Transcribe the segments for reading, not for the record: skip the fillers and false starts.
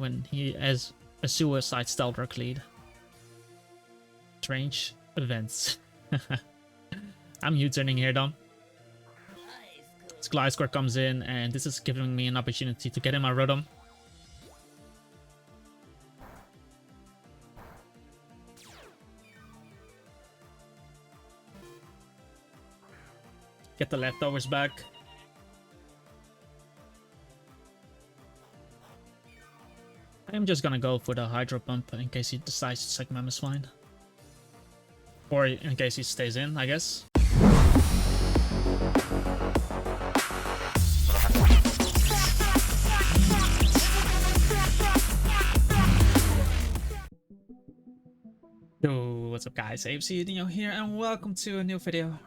when he has a suicide stealth rock lead. Strange events. I'm U-turning here though. Gliscor comes in, and this is giving me an opportunity to get in my Rotom. Get the leftovers back. I'm just gonna go for the Hydro Pump in case he decides to sack MAMOSWINE. Or in case he stays in, I guess. Yo, what's up guys, AFC Dino here, and welcome to a new video.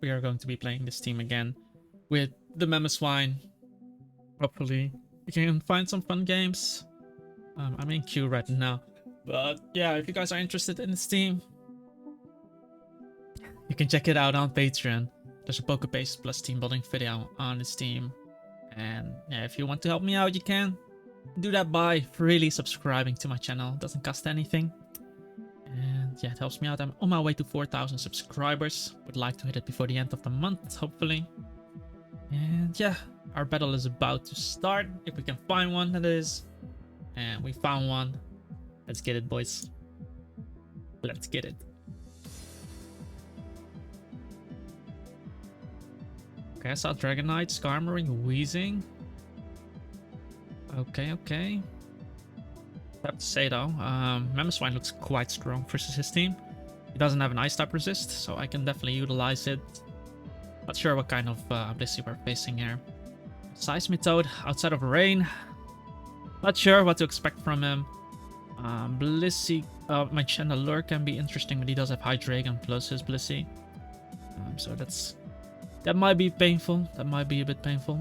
We are going to be playing this team again with the MAMOSWINE. Hopefully we can find some fun games. I'm in queue right now, but yeah, if you guys are interested in this team, you can check it out on Patreon. There's a PokeBase plus team building video on this team, and yeah, if you want to help me out, you can do that by freely subscribing to my channel. It doesn't cost anything. And yeah, it helps me out. I'm on my way to 4,000 subscribers. Would like to hit it before the end of the month, hopefully. And yeah, our battle is about to start. If we can find one, that is. And we found one. Let's get it, boys. Let's get it. Okay, I saw Dragonite, SKARMORY, Wheezing. Okay. I have to say though, MAMOSWINE looks quite strong versus his team. He doesn't have an ice type resist, so I can definitely utilize it. Not sure what kind of Blissey we're facing here. Seismitoad outside of rain. Not sure what to expect from him. Blissey, my Chandelure can be interesting, but he does have Hydreigon plus his Blissey. So that might be painful. That might be a bit painful.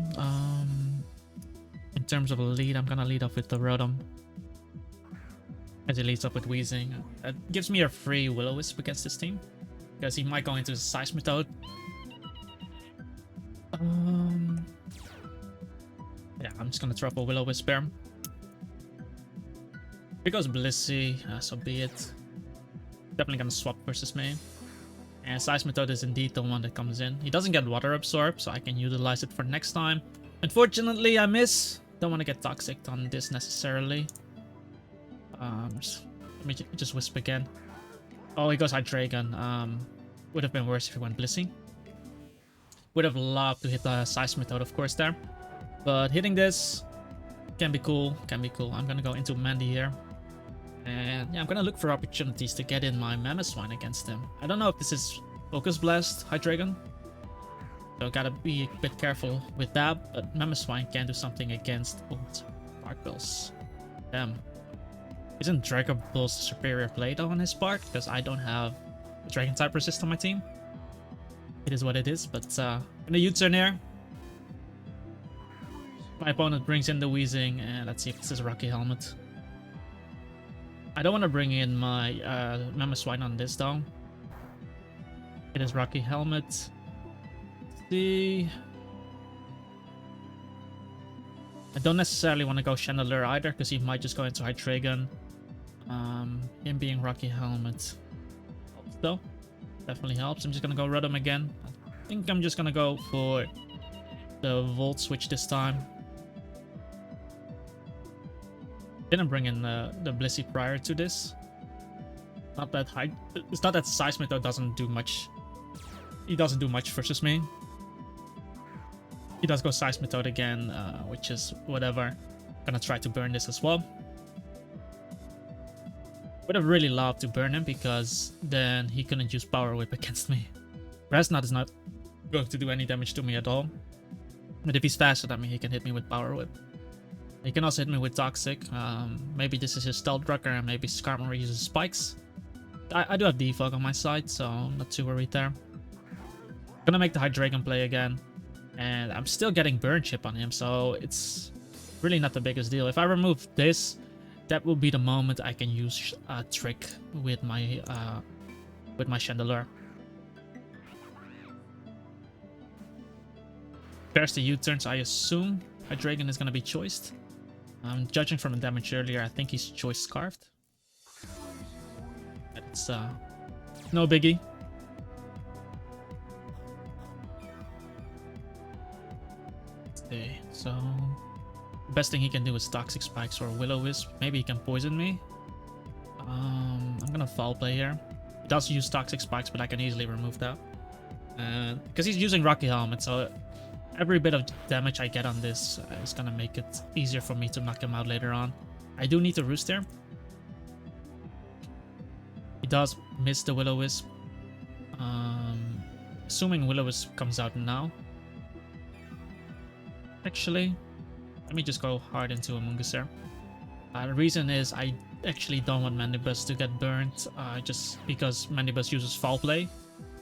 In terms of a lead, I'm gonna lead off with the Rotom. As he leads up with Wheezing. That gives me a free Will-O-Wisp against this team, because he might go into Seismitoad. Yeah, I'm just gonna throw up a Will-O-Wisp there. Because Blissey, so be it. Definitely gonna swap versus me. And Seismitoad is indeed the one that comes in. He doesn't get Water Absorb, so I can utilize it for next time. Unfortunately, I miss. Don't want to get toxic on this necessarily. Let me just Wisp again. Oh, he goes Hydreigon. Would have been worse if he went Blissey. Would have loved to hit the Seismitoad, of course, there. But hitting this can be cool. I'm gonna go into Mandy here. And yeah, I'm gonna look for opportunities to get in my MAMOSWINE against him. I don't know if this is Focus Blast Hydreigon, so gotta be a bit careful with that. But MAMOSWINE can do something against Dark Pulse. Damn. Isn't Dragon Pulse the superior play though on his part? Because I don't have a Dragon type resist on my team. It is what it is, but in a U-turn here. My opponent brings in the Wheezing, and let's see if this is Rocky Helmet. I don't want to bring in my MAMOSWINE on this though. It is Rocky Helmet. Let's see. I don't necessarily want to go Chandelure either, because he might just go into Hydreigon. Him being Rocky Helmet helps though. Definitely helps. I'm just gonna go Rotom again. I think I'm just gonna go for the Volt Switch this time. Didn't bring in the Blissey prior to this. Not that high. It's not that Seismitoad doesn't do much. He doesn't do much versus me. He does go Seismitoad again, which is whatever. Gonna try to burn this as well. Would have really loved to burn him, because then he couldn't use Power Whip against me. Resnot is not going to do any damage to me at all. But if he's faster than me, he can hit me with Power Whip. He can also hit me with Toxic. Maybe this is his Stealth Rocker, and maybe SKARMORY uses Spikes. I do have Defog on my side, so I'm not too worried there. Gonna make the Hydreigon play again. And I'm still getting Burn Chip on him, so it's really not the biggest deal. If I remove this, that will be the moment I can use Trick with my Chandelure. There's the U-turns, I assume Hydreigon is gonna be choiced. Judging from the damage earlier, I think he's choice scarfed. It's no biggie. Okay, so the best thing he can do is Toxic Spikes or Will-O-Wisp. Maybe he can poison me. I'm gonna foul play here. He does use Toxic Spikes, but I can easily remove that. Because he's using Rocky Helmet, so every bit of damage I get on this is gonna make it easier for me to knock him out later on. I do need to roost here. He does miss the Will-O-Wisp. Assuming Will-O-Wisp comes out now. Actually, let me just go hard into Amoonguss here. The reason is I actually don't want Mandibus to get burnt, just because Mandibus uses Foul Play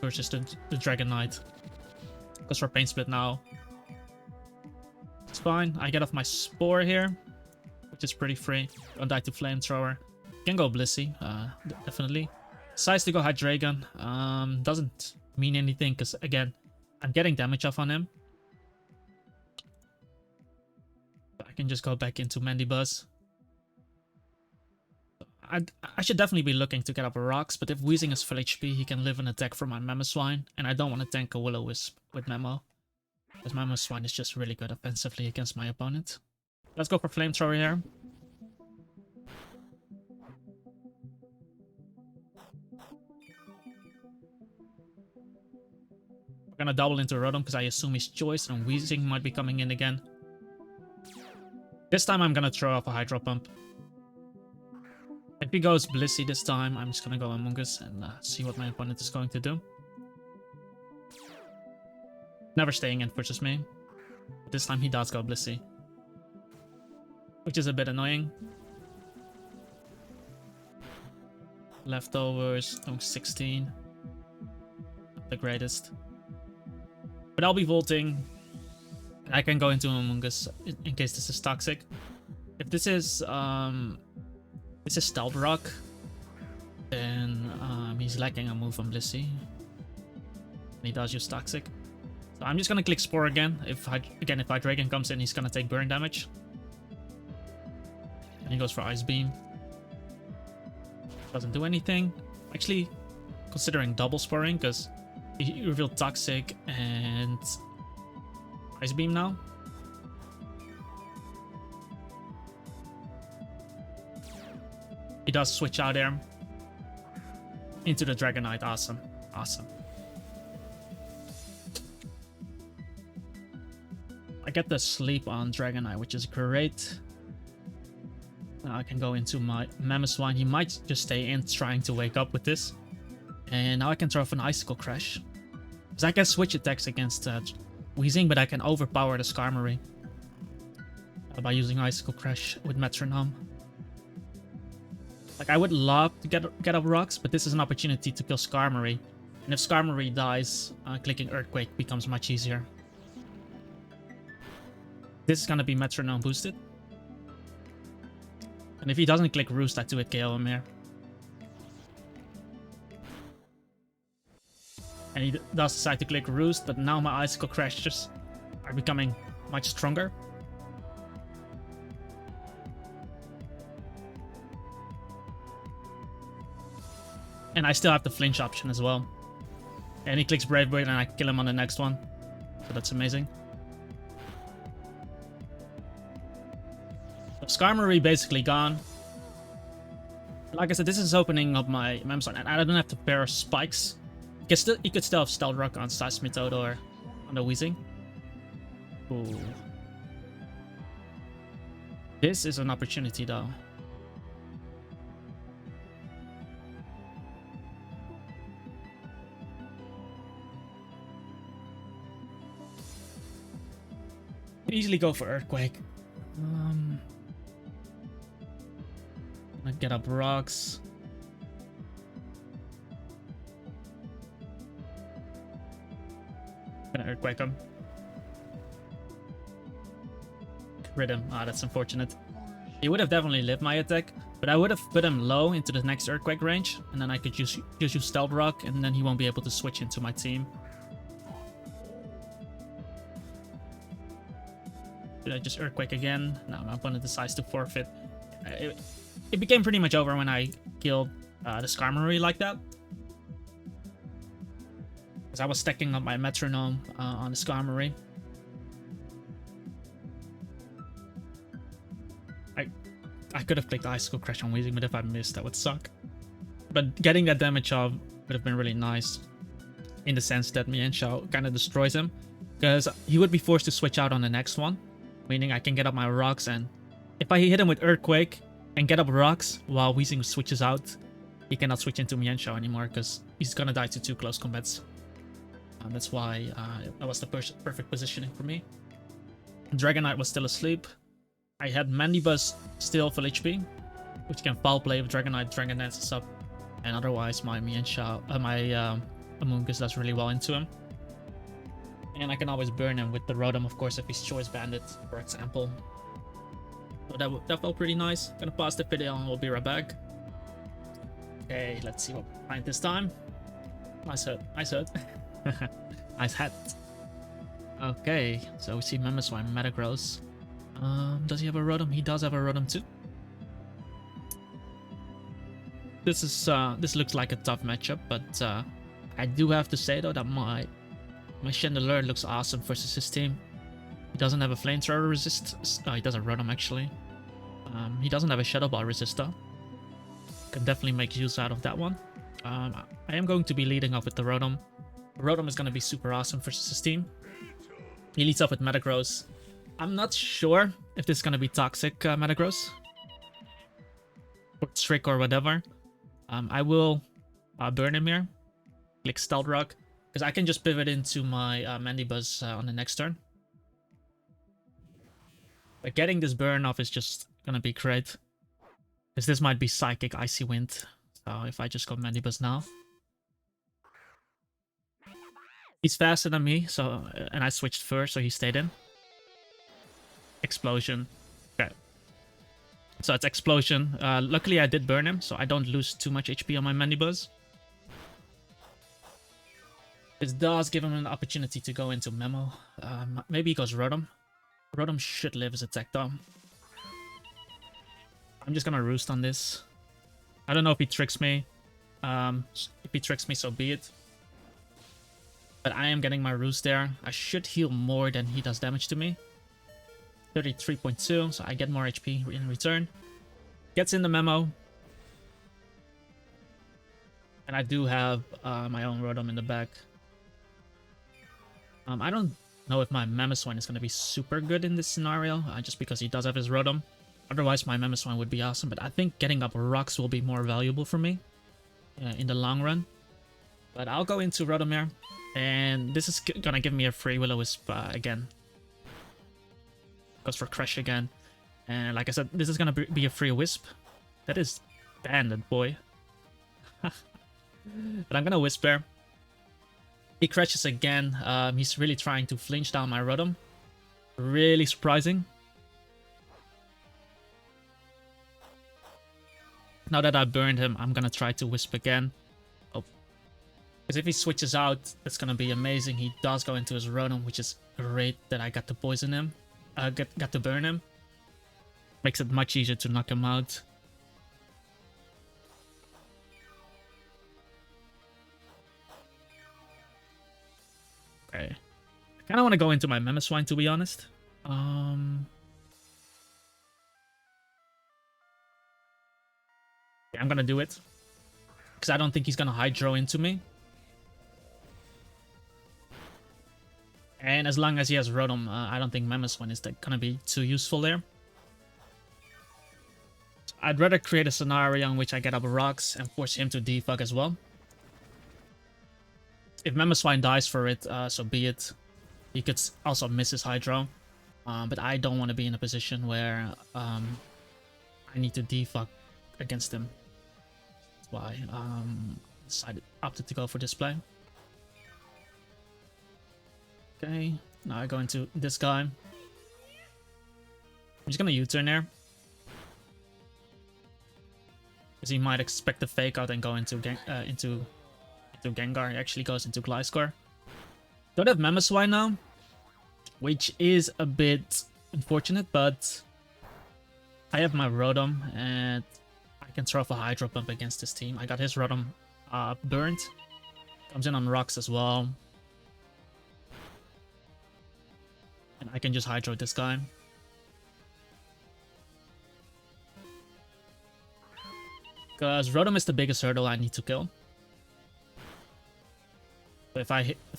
versus the Dragon Knight. Goes for Pain Split now. It's fine. I get off my Spore here, which is pretty free. Don't die to Flamethrower. Can go Blissey, definitely. Decides to go Hydreigon. Doesn't mean anything because, again, I'm getting damage off on him. I can just go back into Mandibuzz. I should definitely be looking to get up rocks, but if Weezing is full HP, he can live an attack from my Mamoswine, and I don't want to tank a Will-O-Wisp with Mamo. Because Mamoswine is just really good offensively against my opponent. Let's go for Flamethrower here. We're gonna double into Rotom because I assume he's choice, and Weezing might be coming in again. This time I'm gonna throw off a Hydro Pump. If he goes Blissey this time, I'm just gonna go Amoonguss and see what my opponent is going to do. Never staying in versus me. But this time he does go Blissey. Which is a bit annoying. Leftovers, 16. Not the greatest. But I'll be Volting. I can go into Amoonguss in case this is toxic. If this is Stealth Rock, then he's lacking a move on Blissey. And he does use Toxic. So I'm just gonna click Spore again. If Hydreigon comes in, he's gonna take burn damage. And he goes for Ice Beam. Doesn't do anything. Actually, considering double Sporing, because he revealed Toxic and Ice Beam now. He does switch out there into the Dragon Knight. Awesome. Awesome. I get the sleep on Dragon Knight, which is great. Now I can go into my Mamoswine. He might just stay in trying to wake up with this. And now I can throw off an Icicle Crash. Because I can switch attacks against Weezing, but I can overpower the Skarmory by using Icicle Crash with Metronome. Like, I would love to get up rocks, but this is an opportunity to kill Skarmory. And if Skarmory dies, clicking Earthquake becomes much easier. This is gonna be Metronome boosted. And if he doesn't click Roost, I 2-hit KO him here. And he does decide to click Roost, but now my Icicle Crashes are becoming much stronger. And I still have the flinch option as well. And he clicks Brave Bird and I kill him on the next one. So that's amazing. So Skarmory basically gone. Like I said, this is opening up my Mamoswine, and I don't have to pair spikes. He could still have Stealth Rock on Seismitoad or on the Weezing. Ooh. This is an opportunity though. Could easily go for Earthquake. Gonna get up rocks. Gonna Earthquake him. Crit him. Ah, that's unfortunate. He would have definitely lived my attack, but I would have put him low into the next Earthquake range, and then I could just use Stealth Rock, and then he won't be able to switch into my team. Should I just Earthquake again? No, my opponent decides to forfeit. It became pretty much over when I killed the SKARMORY like that. Because I was stacking up my Metronome on the SKARMORY. I could have played Icicle Crash on Weezing, but if I missed, that would suck. But getting that damage off would have been really nice. In the sense that Mienshao kind of destroys him. Because he would be forced to switch out on the next one. Meaning I can get up my rocks, and if I hit him with Earthquake and get up rocks while Weezing switches out, he cannot switch into Mienshao anymore because he's gonna die to 2 close combats. That's why that was the perfect positioning for me. Dragonite was still asleep. I had Mandibuzz still full HP, which can foul play with Dragonite, Dragon Dances up, and otherwise my Mienshao, my Amoonguss does really well into him. And I can always burn him with the Rotom, of course, if he's Choice Bandit, for example. So that felt pretty nice. Gonna pause the video and we'll be right back. Okay, let's see what we find this time. Nice hit, nice hit. Nice hat. Okay, so we see Mamoswine Metagross. Does he have a Rotom? He does have a Rotom too. This looks like a tough matchup, but I do have to say though that my Chandelure looks awesome versus his team. He doesn't have a Flamethrower resist. He does a Rotom actually. He doesn't have a Shadow Ball resist though. Can definitely make use out of that one. I am going to be leading off with the Rotom. Rotom is going to be super awesome versus his team. He leads off with Metagross. I'm not sure if this is going to be toxic Metagross. Or Trick or whatever. I will burn him here. Click Stealth Rock. Because I can just pivot into my Mandibuzz on the next turn. But getting this burn off is just going to be great. Because this might be Psychic Icy Wind. So if I just go Mandibuzz now. He's faster than me, so and I switched first, so he stayed in. Explosion. Okay. So it's Explosion. Luckily I did burn him, so I don't lose too much HP on my Mandibuzz. This does give him an opportunity to go into Memo. Maybe he goes Rotom. Rotom should live as a Tech Dome. I'm just gonna roost on this. I don't know if he tricks me. If he tricks me, so be it. But I am getting my roost there. I should heal more than he does damage to me. 33.2, so I get more HP in return. Gets in the Memo. And I do have my own Rotom in the back. I don't know if my Mamoswine is going to be super good in this scenario, just because he does have his Rotom. Otherwise, my Mamoswine would be awesome, but I think getting up rocks will be more valuable for me in the long run. But I'll go into Rotom here, and this is going to give me a free Will-O-Wisp again. Goes for Crush again. And like I said, this is going to be a free Wisp. That is banded, boy. But I'm going to Whisper. He crashes again. He's really trying to flinch down my Rotom. Really surprising. Now that I burned him, I'm gonna try to Wisp again. Oh. Because if he switches out, that's gonna be amazing. He does go into his Rotom, which is great that I got to poison him. Got to burn him. Makes it much easier to knock him out. Okay. I kind of want to go into my Mamoswine, to be honest. Yeah, I'm gonna do it. Because I don't think he's gonna Hydro into me. And as long as he has Rotom, I don't think Mamoswine is gonna be too useful there. So I'd rather create a scenario in which I get up rocks and force him to defog as well. If Mamoswine dies for it, so be it. He could also miss his Hydro. But I don't want to be in a position where I need to defog against him. That's why opted to go for display. Okay, now I go into this guy. I'm just gonna U-turn there. Because he might expect a fake out and go into Gengar. He actually goes into Gliscor. Don't have Mamoswine now, which is a bit unfortunate, but I have my Rotom and I can throw off a Hydro Pump against this team. I got his Rotom burnt. Comes in on rocks as well. And I can just Hydro this guy. Because Rotom is the biggest hurdle I need to kill. But if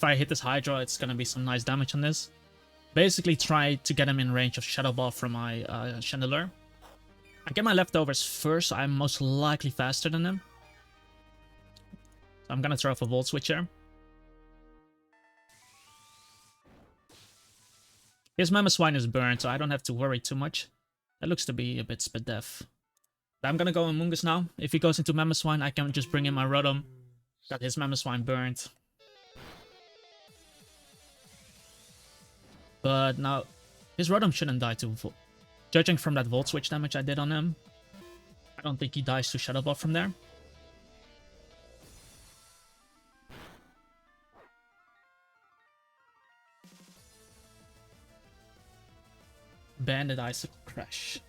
I hit this Hydro, it's gonna be some nice damage on this. Basically try to get him in range of Shadow Ball from my Chandelure. I get my leftovers first, so I'm most likely faster than him. So I'm gonna throw off a Volt Switch here. His Mamoswine is burned, so I don't have to worry too much. That looks to be a bit Spadef. But I'm gonna go Amoonguss now. If he goes into Mamoswine, I can just bring in my Rotom. Got his Mamoswine burned. But now, his Rotom shouldn't die to... Judging from that Volt Switch damage I did on him, I don't think he dies to Shadow Ball from there. Banded Icicle Crash.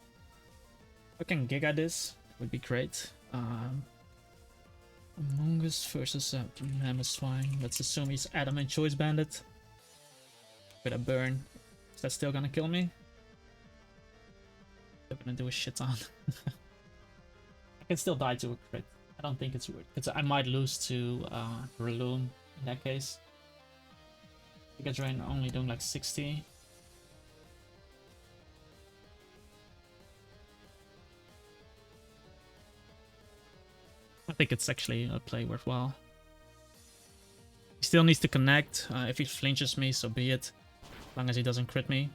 If I can Giga this, would be great. Amoonguss versus Mamoswine. Let's assume he's Adamant Choice Bandit. With a burn. Is that still gonna kill me? I'm gonna do a shit ton. I can still die to a crit. I don't think it's worth it. I might lose to Breloom in that case. Giga Drain only doing like 60. I think it's actually a play worthwhile. He still needs to connect. If he flinches me, so be it. As long as he doesn't crit me.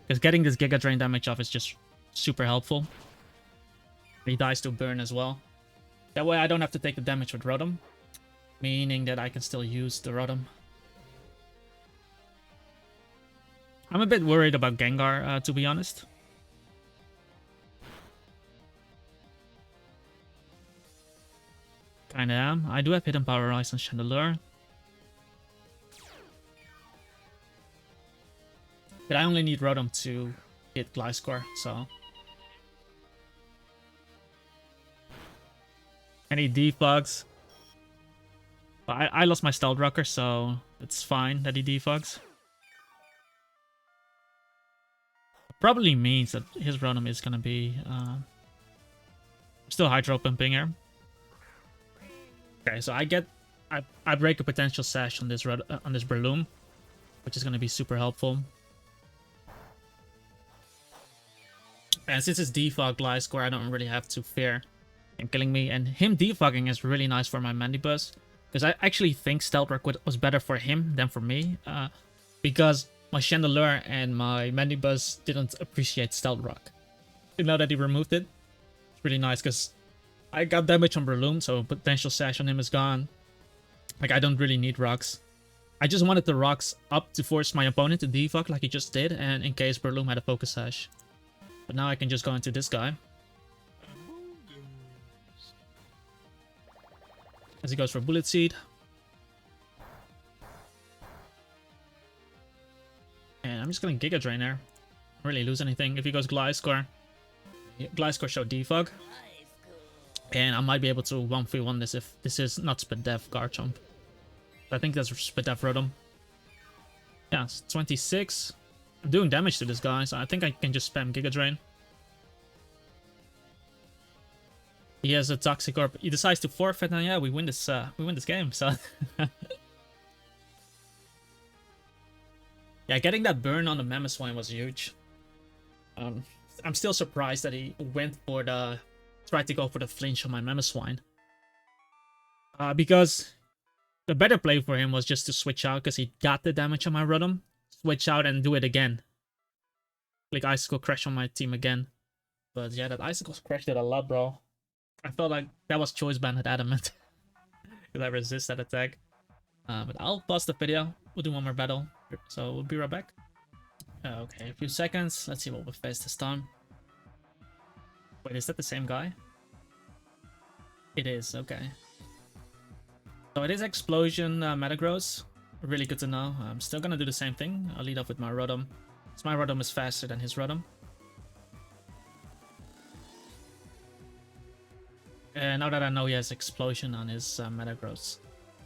Because getting this Giga Drain damage off is just super helpful. He dies to burn as well. That way I don't have to take the damage with Rotom. Meaning that I can still use the Rotom. I'm a bit worried about Gengar, to be honest. Kinda am. I do have Hidden Power Rise on Chandelure. But I only need Rotom to hit Gliscor, so... And he defogs. But I lost my Stealth Rocker, so it's fine that he defogs. Probably means that his Rotom is gonna be... still Hydro Pumping here. Okay, so I break a potential Sash on this Breloom, which is gonna be super helpful. And since it's defog Gliscor, I don't really have to fear him killing me. And him defogging is really nice for my Mandibuzz. Because I actually think Stealth Rock was better for him than for me. Because my Chandelure and my Mandibuzz didn't appreciate Stealth Rock. Now that he removed it, it's really nice because I got damage on Breloom, so potential Sash on him is gone. Like, I don't really need rocks. I just wanted the rocks up to force my opponent to defog like he just did, and in case Breloom had a Focus Sash. But now I can just go into this guy. As he goes for Bullet Seed. And I'm just going to Giga Drain there. Don't really lose anything. If he goes Gliscor, Gliscor show defog. And I might be able to 1v1 this if this is not Spadef Garchomp. I think that's Spadef Rotom. Yeah, it's 26. I'm doing damage to this guy, so I think I can just spam Giga Drain. He has a Toxic Orb. He decides to forfeit, and yeah, we win this game. So yeah, getting that burn on the Mamoswine was huge. I'm still surprised that he went for the tried to go for the flinch on my Mamoswine. Because the better play for him was just to switch out because he got the damage on my Rotom. Switch out and do it again. Like Icicle Crash on my team again. But yeah, that Icicle Crash did a lot, bro. I felt like that was Choice Band at Adamant. Because I resist that attack. But I'll pause the video. We'll do one more battle. So we'll be right back. Okay, a few seconds. Let's see what we face this time. Wait, is that the same guy? It is, okay. So it is Explosion Metagross. Really good to know. I'm still gonna do the same thing. I'll lead off with my Rotom. So my Rotom is faster than his Rotom. And now that I know he has Explosion on his Metagross,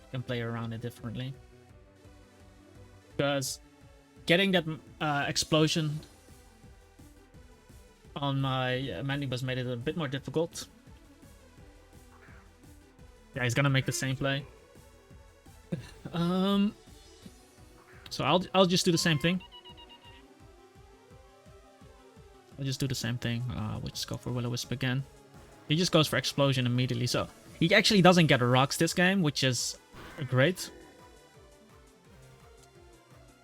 I can play around it differently. Because getting that Explosion on my Mandibuzz made it a bit more difficult. Yeah, he's gonna make the same play. So I'll just do the same thing. We'll just go for Will-O-Wisp again. He just goes for Explosion immediately, so he actually doesn't get rocks this game, which is great.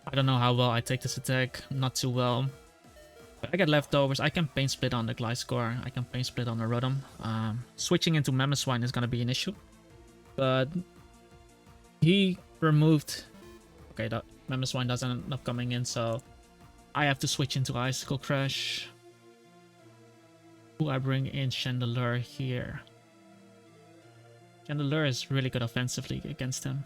I don't know how well I take this attack, not too well. But I get leftovers, I can Pain Split on the Gliscor, I can Pain Split on the Rotom. Switching into Mamoswine is gonna be an issue. But he removed... Okay, that Mamoswine doesn't end up coming in, so I have to switch into Icicle Crash. Ooh, I bring in Chandelure here. Chandelure is really good offensively against him.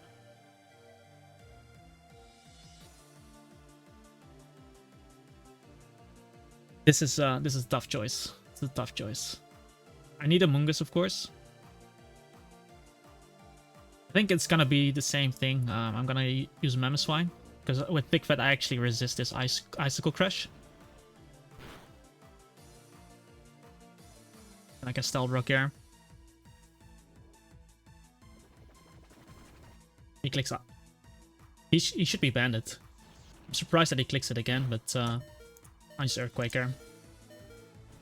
This is a tough choice. It's a tough choice. I need a Mungus, of course. I think it's gonna be the same thing. I'm gonna use Mamoswine because with Big Fat I actually resist this Icicle Crush. And I can Stealth Rock here. He clicks up. He should be banded. I'm surprised that he clicks it again, but I just Earthquake here.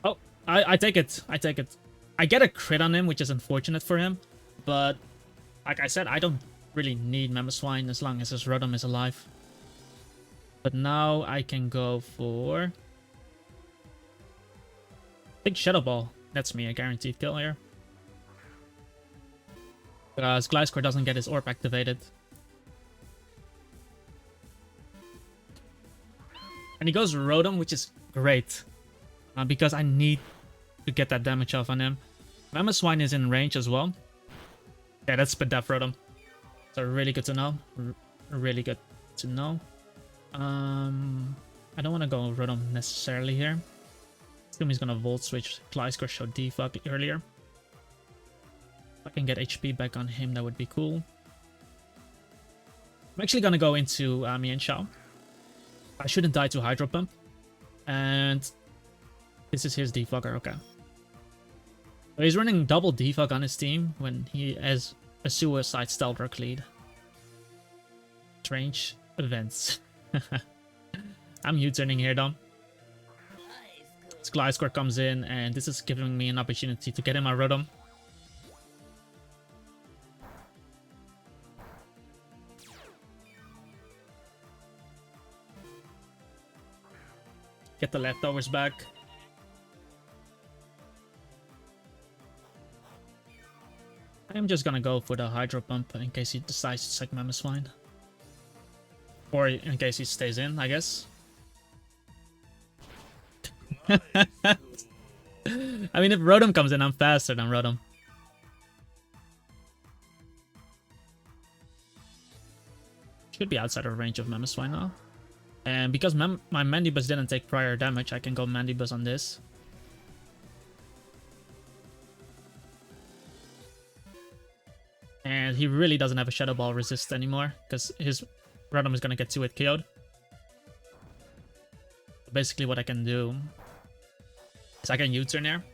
Oh, I take it. I take it. I get a crit on him, which is unfortunate for him, but like I said, I don't really need Mamoswine as long as his Rotom is alive. But now I can go for... Big Shadow Ball. That's me, a guaranteed kill here. Because Gliscor doesn't get his Orb activated. And he goes Rotom, which is great. Because I need to get that damage off on him. Mamoswine is in range as well. Yeah, that's Spadef Rotom. So really good to know. Really good to know. I don't want to go Rotom necessarily here. Assume he's gonna Volt Switch. Gliscor showed Defog earlier. If I can get HP back on him, that would be cool. I'm actually gonna go into Mienshao. I shouldn't die to Hydro Pump. And this is his Defogger, okay. So he's running double Defog on his team when he has a Suicide Stealth Rock lead. Strange events. I'm U-turning here, though. This Gliscor comes in, and this is giving me an opportunity to get in my Rotom. Get the leftovers back. I'm just gonna go for the Hydro Pump in case he decides to sack Mamoswine. Or in case he stays in, I guess. I mean, if Rotom comes in, I'm faster than Rotom. Should be outside of range of Mamoswine now. And because my Mandibuzz didn't take prior damage, I can go Mandibuzz on this. And he really doesn't have a Shadow Ball resist anymore, because his Rotom is going to get 2-hit KO'd. Basically what I can do is I can U-turn there.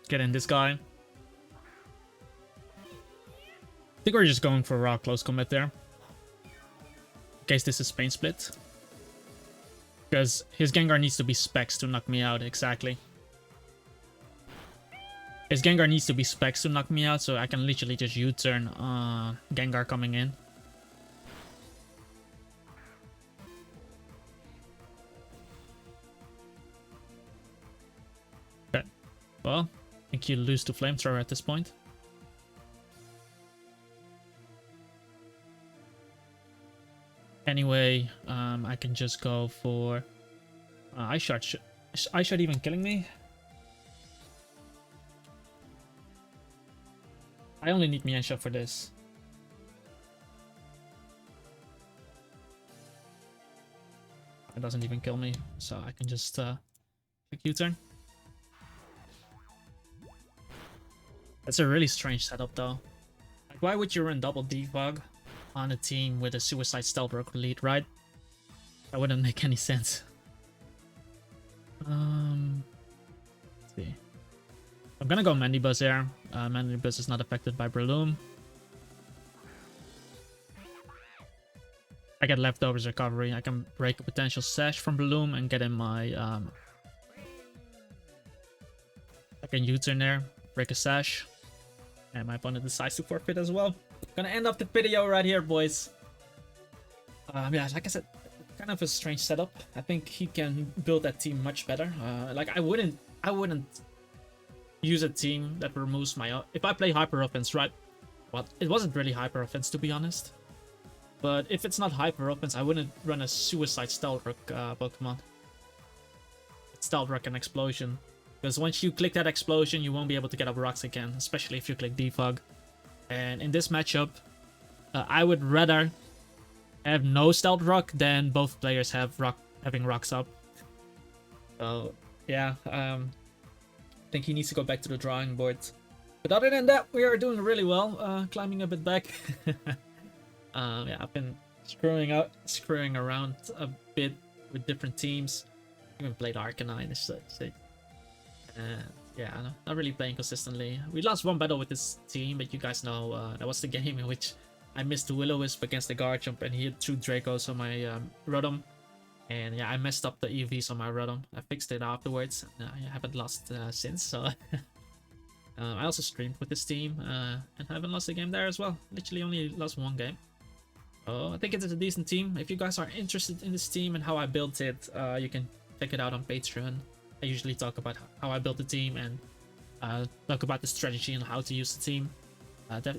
Get in this guy. I think we're just going for raw close combat there. In case this is Pain Split. Because his Gengar needs to be specs to knock me out, exactly. His Gengar needs to be specs to knock me out, so I can literally just U-turn Gengar coming in. Okay. Well, I think you lose to Flamethrower at this point. Anyway, I can just go for Ice Shard. Ice Shard even killing me? I only need Miensha for this. It doesn't even kill me, so I can just click U-turn. That's a really strange setup though. Like, why would you run double defog on a team with a Suicide Stealth Rock lead, right? That wouldn't make any sense. Let's see. I'm gonna go Mandibuzz here. Mandibuzz is not affected by Breloom. I get leftovers recovery. I can break a potential Sash from Breloom and get in my I can U-turn there, break a Sash. And my opponent decides to forfeit as well. Gonna end off the video right here, boys. Yeah, like I said, kind of a strange setup. I think he can build that team much better. Like I wouldn't use a team that removes my... If I play Hyper Offense, right? Well, it wasn't really Hyper Offense, to be honest. But if it's not Hyper Offense, I wouldn't run a Suicide Stealth Rock Pokemon. It's Stealth Rock and Explosion. Because once you click that Explosion, you won't be able to get up rocks again, especially if you click Defog. And in this matchup, I would rather have no Stealth Rock than both players having rocks up. So yeah, I think he needs to go back to the drawing board. But other than that, we are doing really well, climbing a bit back. Yeah, I've been screwing around a bit with different teams. Even played Arcanine and such. Yeah, not really playing consistently. We lost one battle with this team, but you guys know that was the game in which I missed the Will-O-Wisp against the Garchomp and he hit 2 Dracos on my Rotom. And yeah, I messed up the EVs on my Rotom. I fixed it afterwards. I haven't lost since, so... I also streamed with this team and haven't lost a game there as well. Literally only lost 1 game. So I think it's a decent team. If you guys are interested in this team and how I built it, you can check it out on Patreon. I usually talk about how I built the team and talk about the strategy and how to use the team.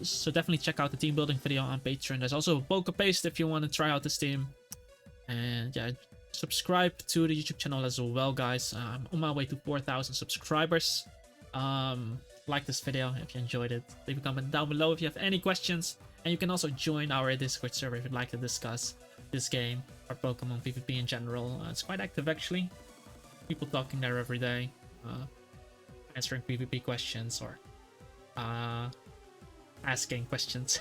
So definitely check out the team building video on Patreon. There's also a PokePaste if you want to try out this team. And yeah, subscribe to the YouTube channel as well, guys. I'm on my way to 4,000 subscribers. Like this video if you enjoyed it. Leave a comment down below if you have any questions. And you can also join our Discord server if you'd like to discuss this game or Pokemon PvP in general. It's quite active actually. People talking there every day, answering PvP questions or asking questions.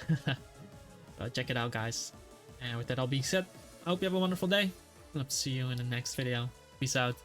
Check it out, guys. And with that all being said, I hope you have a wonderful day. I'll see you in the next video. Peace out.